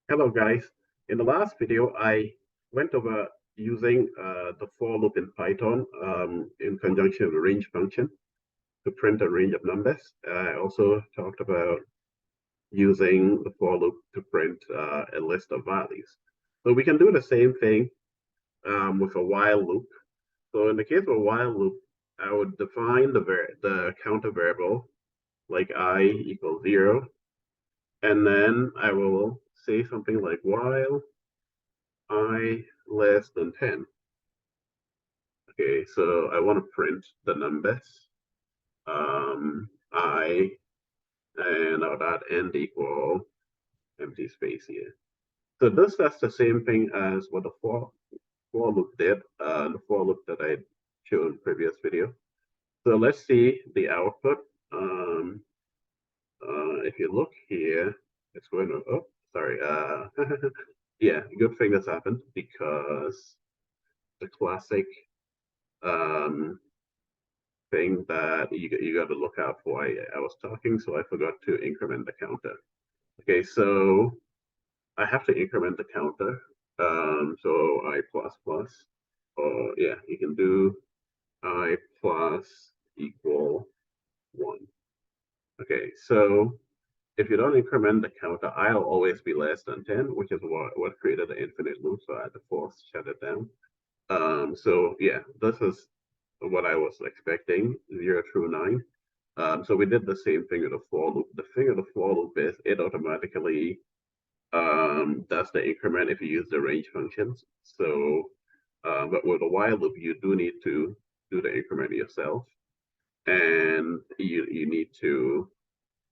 Hello guys. In the last video, I went over using the for loop in Python in conjunction with a range function to print a range of numbers. I also talked about using the for loop to print a list of values. So we can do the same thing with a while loop. So in the case of a while loop, I would define the counter variable like I equals 0, and then I will say something like while I less than 10. Okay, so I want to print the numbers. I and I'll add end equal empty space here. So that's the same thing as what the for loop did, the for loop that I showed in the previous video. So let's see the output. If you look here, it's going to, oh, sorry. Yeah, good thing that's happened because the classic um, thing that you got to look out for. I was talking, so I forgot to increment the counter. Okay, so I have to increment the counter. So I plus plus, or yeah, you can do I plus equal 1. Okay, so if you don't increment the counter, I'll always be less than 10, which is what created the infinite loop. So I had to force shut it down. So yeah, this is what I was expecting, 0 through 9. So we did the same thing with the for loop. The thing with the for loop is it automatically does the increment if you use the range functions. So, but with a while loop, you do need to do the increment yourself, and you need to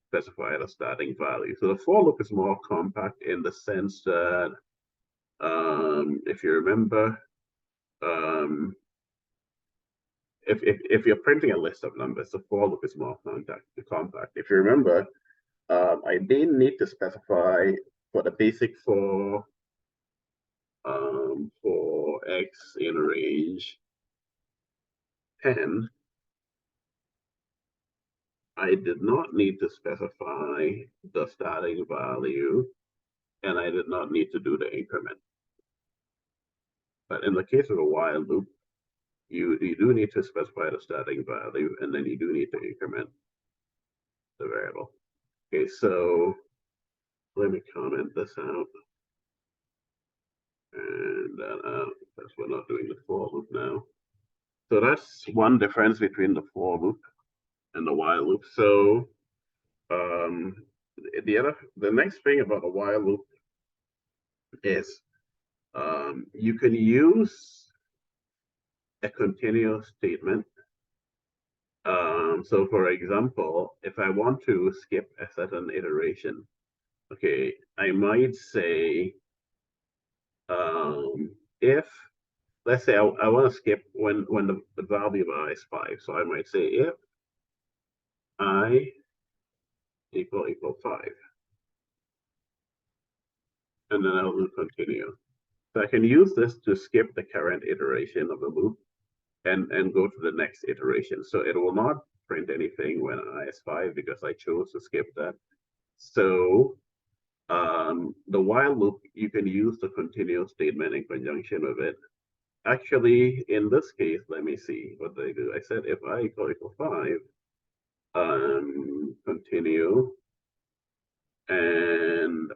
specify the starting value. So the for loop is more compact in the sense that if you remember, um, if you're printing a list of numbers, the for loop is more compact. If you remember, I didn't need to specify for the basic for x in range 10. I did not need to specify the starting value, and I did not need to do the increment. But in the case of a while loop, you do need to specify the starting value, and then you do need to increment the variable. Okay, so let me comment this out. And because we're not doing the for loop now. So that's one difference between the for loop and the while loop. So um, the next thing about the while loop is you can use a continuous statement. So for example, if I want to skip a certain iteration, okay, I might say if let's say I want to skip when the value of I is 5. So I might say if I equal 5, and then I'll do continue. So I can use this to skip the current iteration of the loop and go to the next iteration. So it will not print anything when I is 5 because I chose to skip that. So the while loop, you can use the continue statement in conjunction with it. Actually, in this case, let me see what they do. I said if I equal 5, continue, and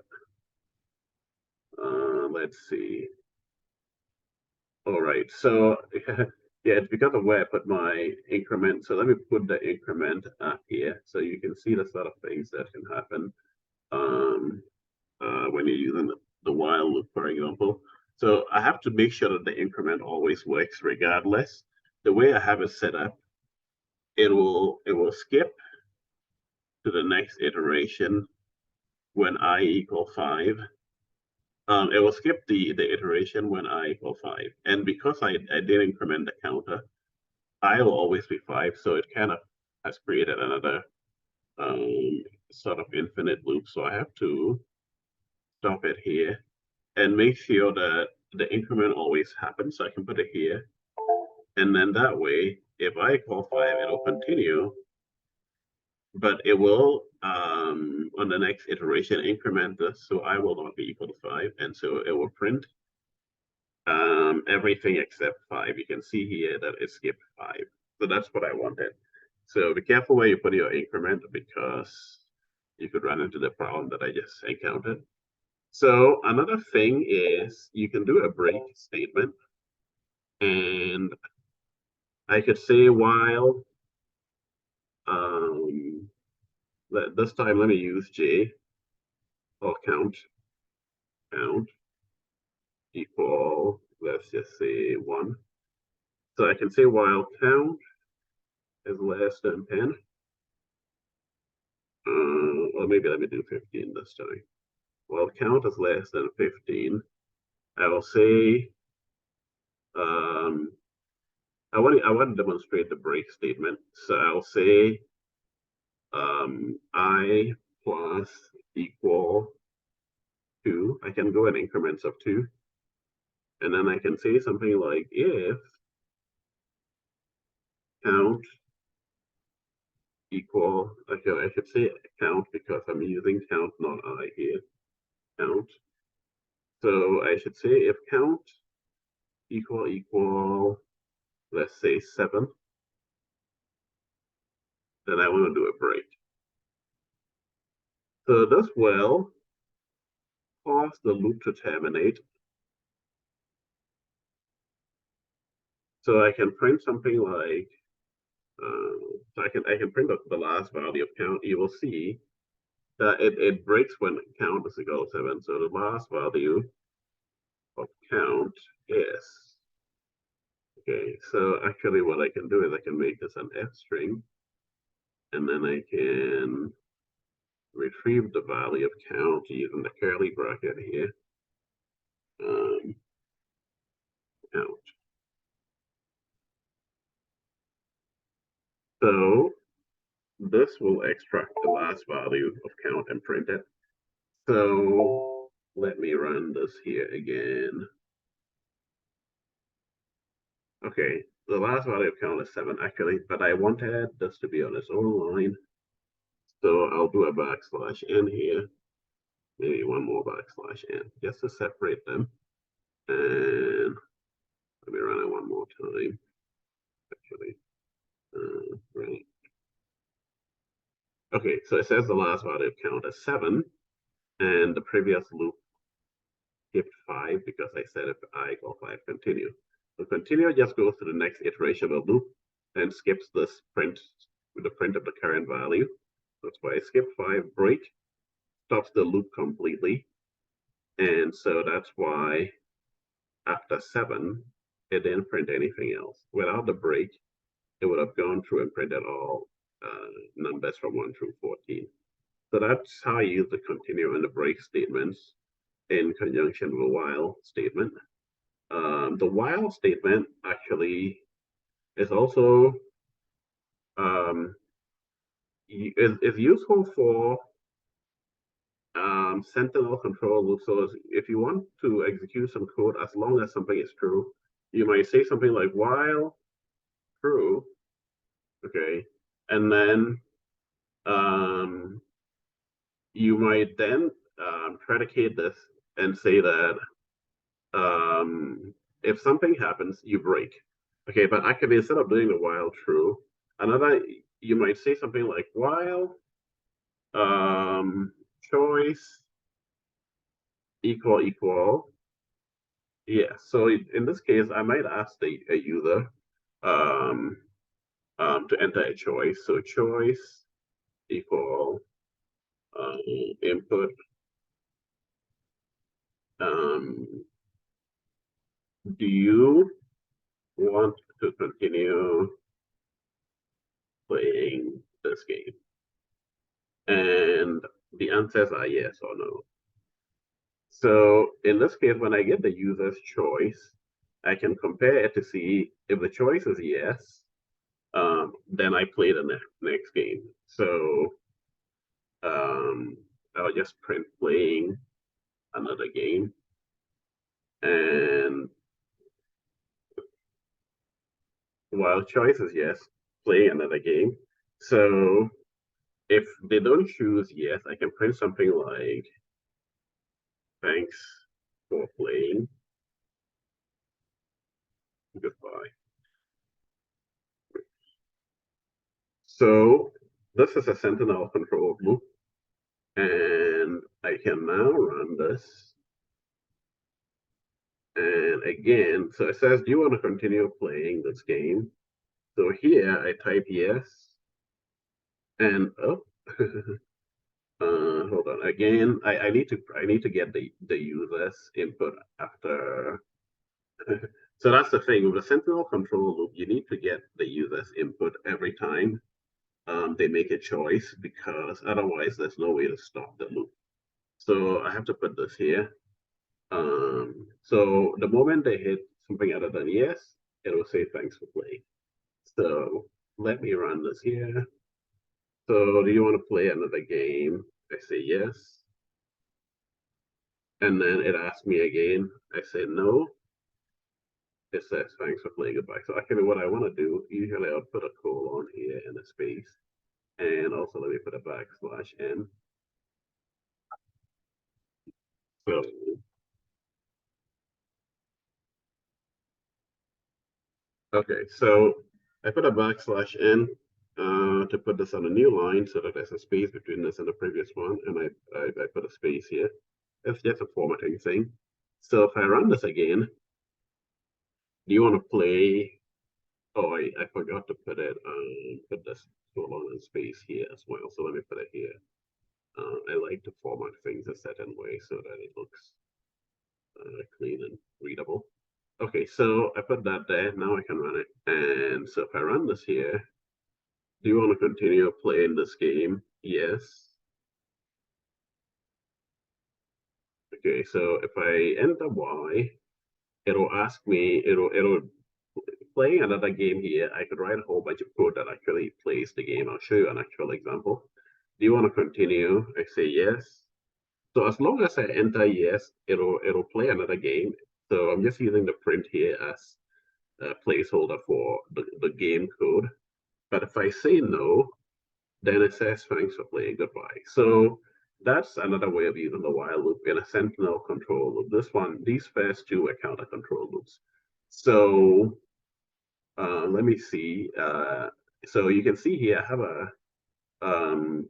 let's see. All right, so yeah, it's because of where I put my increment. So let me put the increment up here so you can see the sort of things that can happen um, when you're using the while loop, for example. So I have to make sure that the increment always works regardless. The way I have it set up, it will skip to the next iteration when I equal 5. It will skip the iteration when I equal 5. And because I did increment the counter, I will always be 5. So it kind of has created another sort of infinite loop. So I have to stop it here and make sure that the increment always happens. So I can put it here. And then that way, if I equal 5, it'll continue, but it will on the next iteration increment this, so I will not be equal to 5, and so it will print everything except 5. You can see here that it skipped 5. So that's what I wanted. So be careful where you put your increment because you could run into the problem that I just encountered. So another thing is you can do a break statement, and I could say while this time let me use J or count equal, let's just say 1. So I can say while count is less than 10, or maybe let me do 15 this time. While count is less than 15, I will say, I want to demonstrate the break statement. So I'll say I plus equal 2. I can go in increments of 2. And then I can say something like if count equal, okay, I should say count because I'm using count, not I here. Count. So I should say if count equal, let's say 7, then I want to do a break. So this will cause the loop to terminate. So I can print something like, so I can print the last value of count. You will see that it breaks when count is equal to 7. So the last value of count is, okay, so actually what I can do is I can make this an F string, and then I can retrieve the value of count using the curly bracket here. Count. So this will extract the last value of count and print it. So let me run this here again. Okay, the last value of count is 7 actually, but I wanted this to be on its own line. So I'll do a backslash n here, maybe one more backslash n, just to separate them. And let me run it one more time, actually. Right. Okay, so it says the last value of count is 7, and the previous loop skipped 5 because I said if I equal 5, continue. So continue just goes to the next iteration of the loop and skips this print with the print of the current value. That's why I skip 5, break, stops the loop completely. And so that's why after 7, it didn't print anything else. Without the break, it would have gone through and printed all numbers from 1 through 14. So that's how I use the continue and the break statements in conjunction with a while statement. The while statement actually is also is useful for sentinel-controlled loop. So if you want to execute some code, as long as something is true, you might say something like while true, okay, and then you might then predicate this and say that if something happens, you break. Okay, but actually instead of doing the while true, another you might say something like while choice equal. Yeah, so in this case, I might ask a user um, to enter a choice. So choice equal input. Um, do you want to continue playing this game? And the answers are yes or no. So in this case, when I get the user's choice, I can compare it to see if the choice is yes, then I play the next game. So I'll just print playing another game. And while choice is yes, play another game. So If they don't choose yes, I can print something like thanks for playing. Goodbye. So this is a sentinel controlled loop, and I can now run this. And again, so it says, do you want to continue playing this game? So here I type yes, and oh, hold on. Again, I need to get the user's input after. So that's the thing with the sentinel control loop. You need to get the user's input every time they make a choice, because otherwise there's no way to stop the loop. So I have to put this here. So the moment they hit something other than yes, it will say thanks for playing. So let me run this here. So do you want to play another game? I say yes. And then it asks me again. I say no. It says thanks for playing, goodbye. So actually what I want to do, usually I'll put a colon here and a space. And also let me put a backslash n. So okay, so I put a backslash n to put this on a new line so that there's a space between this and the previous one, and I put a space here. It's just a formatting thing. So if I run this again, do you want to play? Oh, I forgot to put this colon and space here as well. So let me put it here. I like to format things a certain way so that it looks clean and readable. Okay, so I put that there. Now I can run it. And so if I run this here, do you want to continue playing this game? Yes. Okay, so if I enter Y, it'll ask me, it'll play another game here. I could write a whole bunch of code that actually plays the game. I'll show you an actual example. Do you want to continue? I say yes. So as long as I enter yes, it'll play another game. So I'm just using the print here as a placeholder for the game code. But if I say no, then it says thanks for playing, goodbye. So that's another way of using the while loop in a sentinel control loop. This one, these first two are counter control loops. So let me see. So you can see here, I have a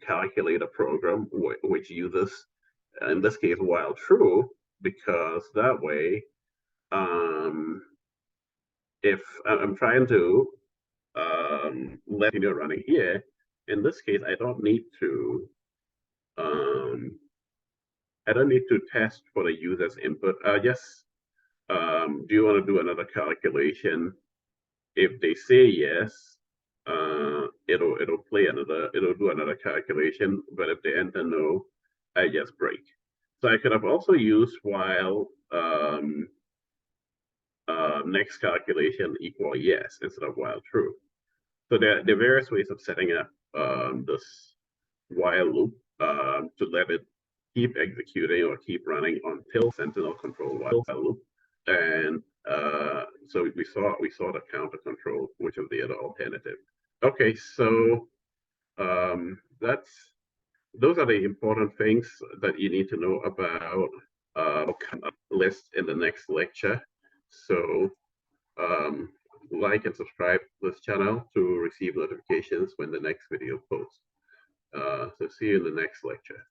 calculator program which uses, in this case, while true, because that way, um, if I'm trying to let you know running here, in this case, um, I don't need to test for the user's input. Just do you want to do another calculation? If they say yes, it'll do another calculation. But if they enter no, I just break. So I could have also used while next calculation equal yes instead of while true. So there are various ways of setting up this while loop to let it keep executing or keep running until sentinel control while loop. And so we saw the counter control, which is the other alternative. Okay, so that's those are the important things that you need to know about list in the next lecture. So um, like and subscribe to this channel to receive notifications when the next video posts. So see you in the next lecture.